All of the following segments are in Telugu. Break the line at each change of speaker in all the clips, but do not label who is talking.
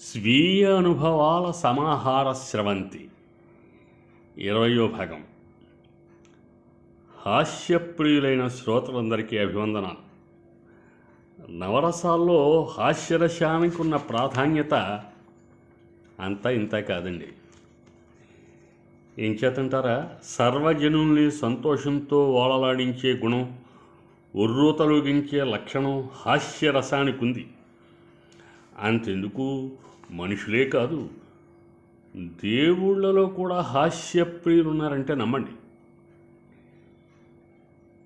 స్వీయ అనుభవాల సమాహార స్రవంతి 20వ భాగం. హాస్యప్రియులైన శ్రోతలందరికీ అభివందనాలు. నవరసాల్లో హాస్యరసానికి ఉన్న ప్రాధాన్యత అంతా ఇంత కాదండి. ఏం చేతంటారా, సర్వజనుల్ని సంతోషంతో ఓలలాడించే గుణం, ఉర్రూతలూగించే లక్షణం హాస్యరసానికి ఉంది. అంతెందుకు, మనుషులే కాదు, దేవుళ్ళలో కూడా హాస్యప్రియులు ఉన్నారంటే నమ్మండి.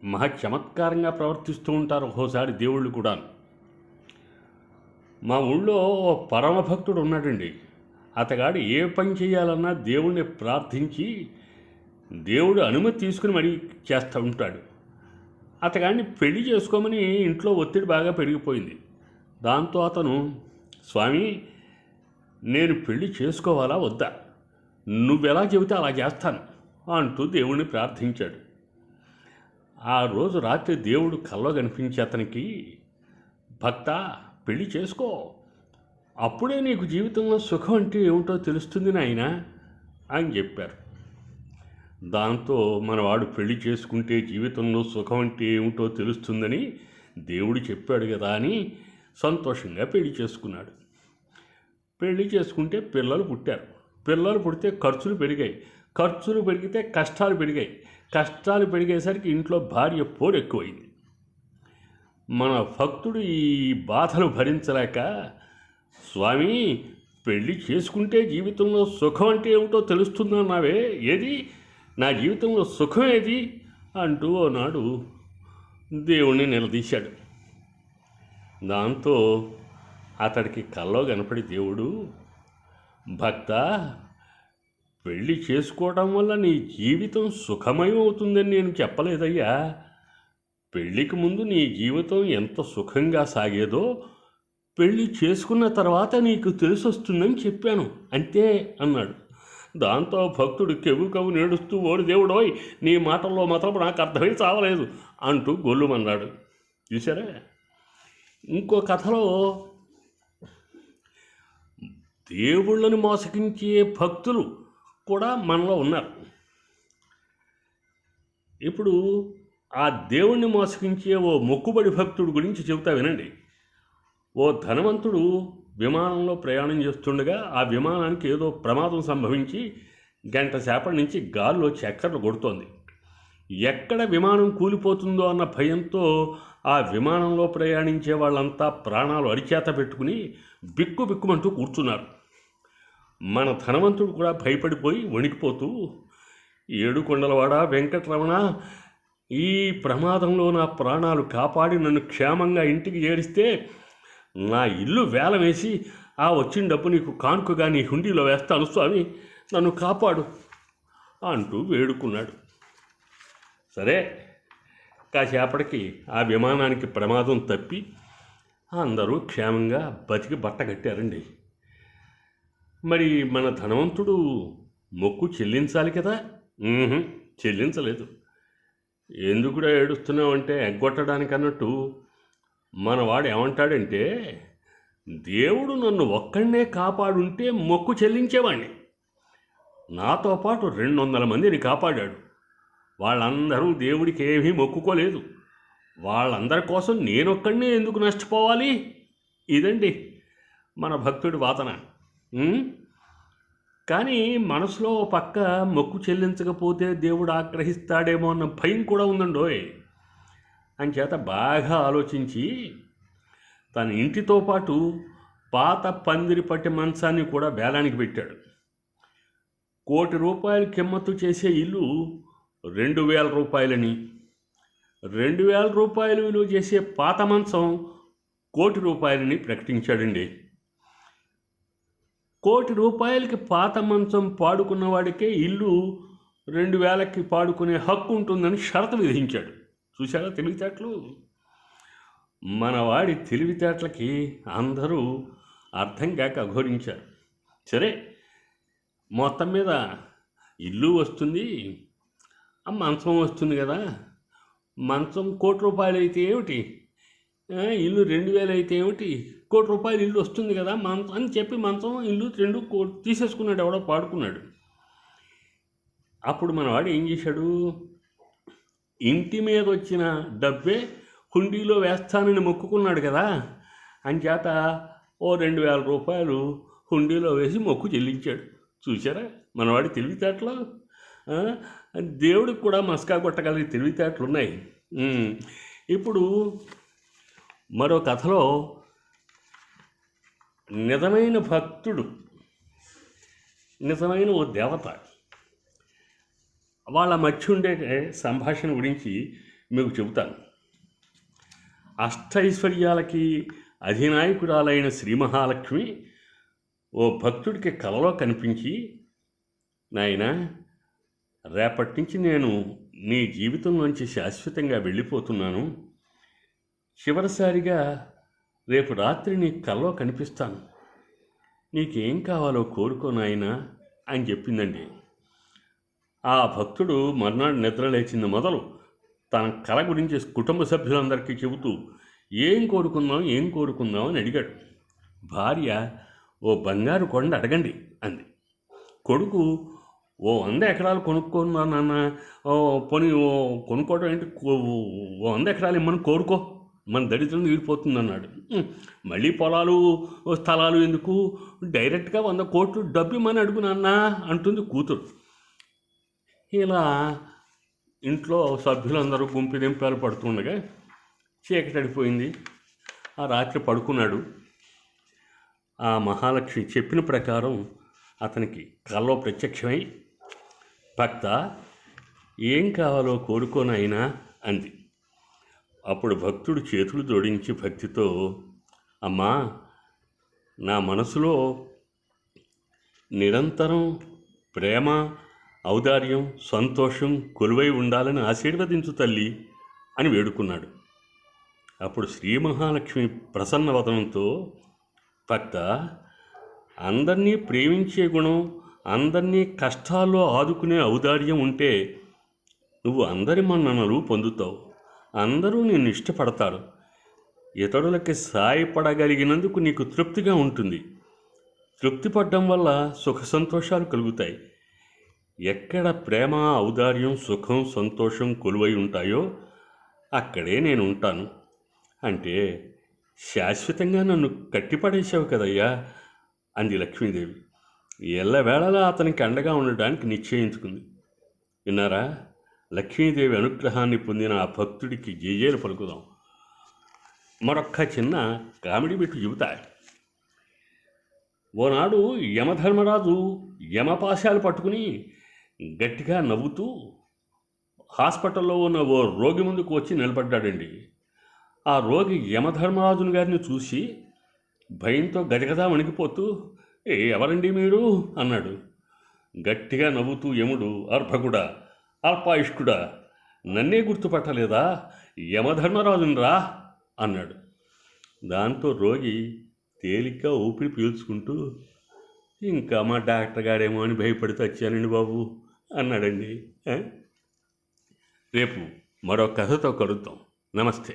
మహా చమత్కారంగా ప్రవర్తిస్తూ ఉంటారు ఒక్కోసారి దేవుళ్ళు కూడా. మా ఊళ్ళో పరమభక్తుడు ఉన్నాడండి. అతగాడు ఏ పని చేయాలన్నా దేవుణ్ణి ప్రార్థించి దేవుడు అనుమతి తీసుకుని మరీ చేస్తూ ఉంటాడు. అతగాడిని పెళ్లి చేసుకోమని ఇంట్లో ఒత్తిడి బాగా పెరిగిపోయింది. దాంతో అతను, స్వామి, నేను పెళ్లి చేసుకోవాలా వద్దా, నువ్వెలా చెబితే అలా చేస్తాను అంటూ దేవుణ్ణి ప్రార్థించాడు. ఆ రోజు రాత్రి దేవుడు కల్లో కనిపించి అతనికి, భక్త, పెళ్లి చేసుకో, అప్పుడే నీకు జీవితంలో సుఖం అంటే ఏమిటో తెలుస్తుంది నాయనా అని చెప్పారు. దాంతో మనవాడు పెళ్లి చేసుకుంటే జీవితంలో సుఖం అంటే ఏమిటో తెలుస్తుందని దేవుడు చెప్పాడు కదా అని సంతోషంగా పెళ్లి చేసుకున్నాడు. పెళ్లి చేసుకుంటే పిల్లలు పుట్టారు. పిల్లలు పుడితే ఖర్చులు పెరిగాయి. ఖర్చులు పెరిగితే కష్టాలు పెరిగాయి. కష్టాలు పెరిగేసరికి ఇంట్లో భార్య పోరు ఎక్కువైంది. మన భక్తుడు ఈ బాధలు భరించలేక, స్వామి, పెళ్లి చేసుకుంటే జీవితంలో సుఖం అంటే ఏమిటో తెలుస్తుందన్నావే, ఏది నా జీవితంలో సుఖం ఏది అంటూ ఓనాడు దేవుణ్ణి నిలదీశాడు. దాంతో అతడికి కల్లో కనపడి దేవుడు, భక్త, పెళ్ళి చేసుకోవడం వల్ల నీ జీవితం సుఖమయం అవుతుందని నేను చెప్పలేదయ్యా. పెళ్ళికి ముందు నీ జీవితం ఎంత సుఖంగా సాగేదో పెళ్ళి చేసుకున్న తర్వాత నీకు తెలిసొస్తుందని చెప్పాను అంతే అన్నాడు. దాంతో భక్తుడు కెవ్వు నేడుస్తూ, ఓడి దేవుడోయ్, నీ మాటల్లో మాత్రం నాకు అర్థమై చావలేదు అంటూ గొల్లుమన్నాడు. చూసారా, ఇంకో కథలో దేవుళ్ళని మోసగించే భక్తులు కూడా మనలో ఉన్నారు. ఇప్పుడు ఆ దేవుణ్ణి మోసగించే ఓ మొక్కుబడి భక్తుడు గురించి చెబుతా వినండి. ఓ ధనవంతుడు విమానంలో ప్రయాణం చేస్తుండగా ఆ విమానానికి ఏదో ప్రమాదం సంభవించి గంట సేపటి నుంచి గాల్లో చక్కర్లు కొడుతోంది. ఎక్కడ విమానం కూలిపోతుందో అన్న భయంతో ఆ విమానంలో ప్రయాణించే వాళ్ళంతా ప్రాణాలు అరిచేత పెట్టుకుని బిక్కుమంటూ కూర్చున్నారు. మన ధనవంతుడు కూడా భయపడిపోయి వణికిపోతూ, ఏడుకొండలవాడ వెంకటరమణ, ఈ ప్రమాదంలో నా ప్రాణాలు కాపాడి నన్ను క్షేమంగా ఇంటికి చేరిస్తే నా ఇల్లు వేలం వేసి ఆ వచ్చిన డబ్బు నీకు కానుకగా నీ హుండీలో వేస్తాను స్వామి, నన్ను కాపాడు అంటూ వేడుకున్నాడు. సరే, కాసేపటికి ఆ విమానానికి ప్రమాదం తప్పి అందరూ క్షేమంగా బతికి బట్టగట్టారండి. మరి మన ధనవంతుడు మొక్కు చెల్లించాలి కదా, చెల్లించలేదు. ఎందుకుడా ఏడుస్తున్నావంటే ఎగ్గొట్టడానికి అన్నట్టు మనవాడు ఏమంటాడంటే, దేవుడు నన్ను ఒక్కడే కాపాడుంటే మొక్కు చెల్లించేవాడిని, నాతో పాటు 200 మందిని కాపాడాడు, వాళ్ళందరూ దేవుడికి ఏమీ మొక్కుకోలేదు, వాళ్ళందరి కోసం నేనొక్కడినే ఎందుకు నష్టపోవాలి? ఇదండి మన భక్తుడి వాదన. కానీ మనసులో పక్క మొక్కు చెల్లించకపోతే దేవుడు ఆగ్రహిస్తాడేమో అన్న భయం కూడా ఉందండోయ్. అంచేత బాగా ఆలోచించి తన ఇంటితో పాటు పాత పందిరి పట్టి మంచాన్ని కూడా బేలానికి పెట్టాడు. ₹1,00,00,000 కిమ్మత్తు చేసే ఇల్లు 2,000 రూపాయలని, 2,000 రూపాయలు విలువ చేసే పాత మంచం ₹1,00,00,000 ప్రకటించాడండి. ₹1,00,00,000 పాత మంచం పాడుకున్నవాడికే ఇల్లు 2,000కి పాడుకునే హక్కు ఉంటుందని షరతు విధించాడు. చూశారా తెలివితేటలు? మనవాడి తెలివితేటలకి అందరూ అర్థం కాక అఘోరించారు. సరే, మొత్తం మీద ఇల్లు వస్తుంది, ఆ మంచం వస్తుంది కదా, మంచం ₹1,00,00,000 అయితే ఏమిటి, ఇల్లు 2,000 అయితే ఏమిటి, ₹1,00,00,000 ఇల్లు వస్తుంది కదా మంచం అని చెప్పి మంచం ఇల్లు రెండు తీసేసుకున్నాడు, ఎవడో పాడుకున్నాడు. అప్పుడు మనవాడు ఏం చేశాడు, ఇంటి మీద వచ్చిన డబ్బే హుండీలో వేస్తానని మొక్కుకున్నాడు కదా, అంచేత ఓ ₹2,000 హుండీలో వేసి మొక్కు చెల్లించాడు. చూసారా మనవాడి తెలివితేటలు? దేవుడికి కూడా మస్కా కొట్టగలిగే తెలివితేటలు ఉన్నాయి. ఇప్పుడు మరో కథలో నిజమైన భక్తుడు, నిజమైన ఓ దేవత, వాళ్ళ మధ్య ఉండే సంభాషణ గురించి మీకు చెబుతాను. అష్టైశ్వర్యాలకి అధినాయకురాలైన శ్రీ మహాలక్ష్మి ఓ భక్తుడికి కలలో కనిపించి, నాయనా, రేపటి నుంచి నేను నీ జీవితంలోంచి శాశ్వతంగా వెళ్ళిపోతున్నాను. చివరిసారిగా రేపు రాత్రి నీ కల్లో కనిపిస్తాను. నీకేం కావాలో కోరుకో నాయనా అని చెప్పిందండి. ఆ భక్తుడు మర్నాడు నిద్ర లేచింది మొదలు తన కళ గురించి కుటుంబ సభ్యులందరికీ చెబుతూ ఏం కోరుకుందాం అని అడిగాడు. భార్య, ఓ బంగారు కొండ అడగండి అంది. కొడుకు, ఓ 100 ఎకరాలు కొనుక్కున్నా నాన్న, పోనీ కొనుక్కోవడం ఏంటి, ఓ 100 ఎకరాలు ఇమ్మని కోరుకో, మన దరిద్రం తీరిపోతుంది అన్నాడు. మళ్ళీ పొలాలు స్థలాలు ఎందుకు, డైరెక్ట్గా 100 కోట్లు డబ్బు ఇమ్మని అడుగు నాన్న అంటుంది కూతురు. ఇలా ఇంట్లో సభ్యులందరూ గుంపిదింపాలు పడుతుండగా చీకటడిపోయింది. ఆ రాత్రి పడుకున్నాడు. ఆ మహాలక్ష్మి చెప్పిన ప్రకారం అతనికి కల్లో ప్రత్యక్షమై, భక్త, ఏం కావాలో కోరుకోనైనా అంది. అప్పుడు భక్తుడు చేతులు జోడించి భక్తితో, అమ్మా, నా మనసులో నిరంతరం ప్రేమ, ఔదార్యం, సంతోషం కొలువై ఉండాలని ఆశీర్వదించు తల్లి అని వేడుకున్నాడు. అప్పుడు శ్రీ మహాలక్ష్మి ప్రసన్నవదనంతో, భక్త, అందరినీ ప్రేమించే గుణం, అందరినీ కష్టాల్లో ఆదుకునే ఔదార్యం ఉంటే నువ్వు అందరి మన్ననలు పొందుతావు. అందరూ నిన్ను ఇష్టపడతారు. ఇతరులకి సాయపడగలిగినందుకు నీకు తృప్తిగా ఉంటుంది. తృప్తి పడడం వల్ల సుఖ సంతోషాలు కలుగుతాయి. ఎక్కడ ప్రేమ, ఔదార్యం, సుఖం, సంతోషం కొలువై ఉంటాయో అక్కడే నేను ఉంటాను. అంటే శాశ్వతంగా నన్ను కట్టిపడేశావు కదయ్యా అంది లక్ష్మీదేవి. ఎల్లవేళలా అతనికి అండగా ఉండడానికి నిశ్చయించుకుంది. విన్నారా? లక్ష్మీదేవి అనుగ్రహాన్ని పొందిన ఆ భక్తుడికి జేజేలు పలుకుదాం. మరొక్క చిన్న కామెడీ బిట్టు చెబుతా. ఓనాడు యమధర్మరాజు యమపాశాలు పట్టుకుని గట్టిగా నవ్వుతూ హాస్పిటల్లో ఉన్న ఓ రోగి ముందుకు వచ్చి నిలబడ్డాడండి. ఆ రోగి యమధర్మరాజుని గారిని చూసి భయంతో గజగజా వణికిపోతూ, ఎవరండి మీరు అన్నాడు. గట్టిగా నవ్వుతూ యముడు, అర్భకుడా, అల్పాయుష్కుడా, నన్నే గుర్తుపట్టలేదా? యమధర్మరాజుని రా అన్నాడు. దాంతో రోగి తేలిగ్గా ఊపిరి పీల్చుకుంటూ, ఇంకా మా డాక్టర్ గారేమో అని భయపడితే వచ్చానండి బాబు అన్నాడండి. రేపు మరో కథతో కలుద్దాం. నమస్తే.